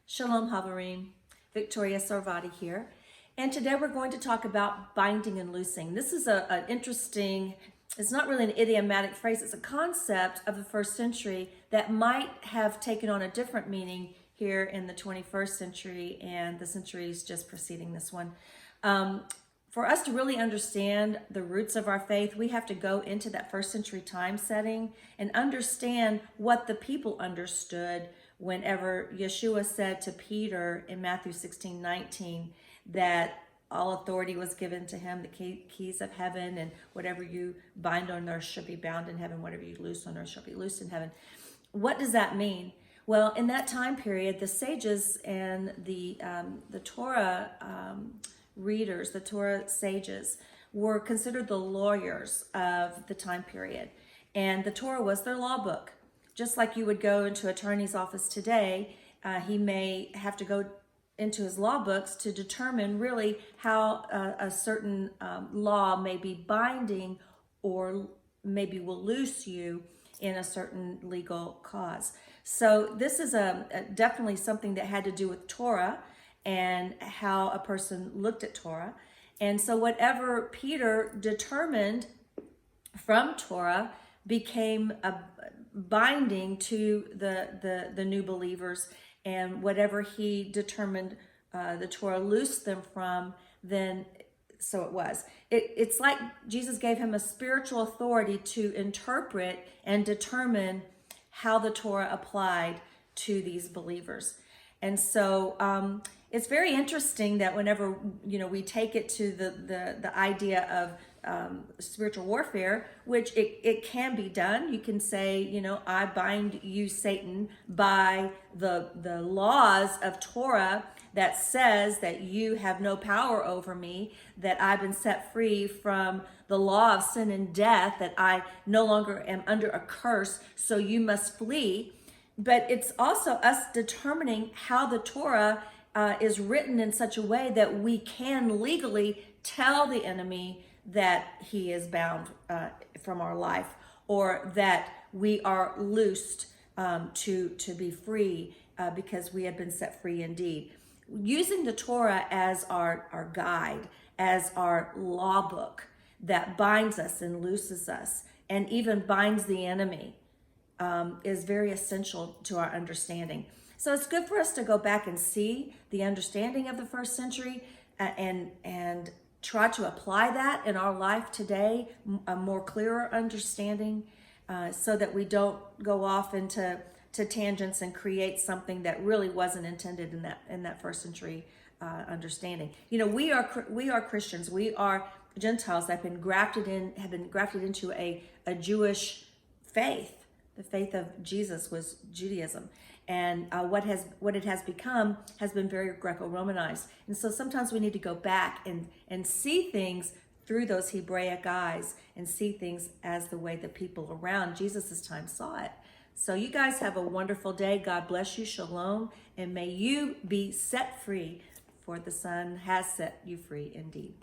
Shalom Havarim, Victoria Sarvati here. And today we're going to talk about binding and loosing. This is an interesting, it's not really an idiomatic phrase, it's a concept of the first century that might have taken on a different meaning here in the 21st century and the centuries just preceding this one. For us to really understand the roots of our faith, we have to go into that first century time setting and understand what the people understood whenever Yeshua said to Peter in Matthew 16:19 that all authority was given to him, the keys of heaven, and whatever you bind on earth shall be bound in heaven, whatever you loose on earth shall be loosed in heaven. What does that mean? Well, in that time period, the sages and the Torah readers, the Torah sages, were considered the lawyers of the time period. And the Torah was their law book. Just like you would go into an attorney's office today, he may have to go into his law books to determine really how a certain law may be binding or maybe will loose you in a certain legal cause. So this is definitely something that had to do with Torah and how a person looked at Torah. And so whatever Peter determined from Torah became a binding to the new believers, and whatever he determined the Torah loosed them from, then so it was. It's like Jesus gave him a spiritual authority to interpret and determine how the Torah applied to these believers. And so it's very interesting that whenever we take it to the idea of spiritual warfare, which it can be done. You can say, I bind you, Satan, by the laws of Torah that says that you have no power over me, that I've been set free from the law of sin and death, that I no longer am under a curse, so you must flee. But it's also us determining how the Torah is written in such a way that we can legally tell the enemy that he is bound from our life, or that we are loosed to be free because we have been set free indeed. Using the Torah as our guide, as our law book that binds us and looses us and even binds the enemy is very essential to our understanding. So it's good for us to go back and see the understanding of the first century and try to apply that in our life today, a more clearer understanding, so that we don't go off into tangents and create something that really wasn't intended in that first century understanding. We are Christians. We are Gentiles that have been grafted into a Jewish faith. The faith of Jesus was Judaism. And what it has become has been very Greco-Romanized. And so sometimes we need to go back and see things through those Hebraic eyes and see things as the way the people around Jesus' time saw it. So you guys have a wonderful day. God bless you. Shalom. And may you be set free, for the Son has set you free indeed.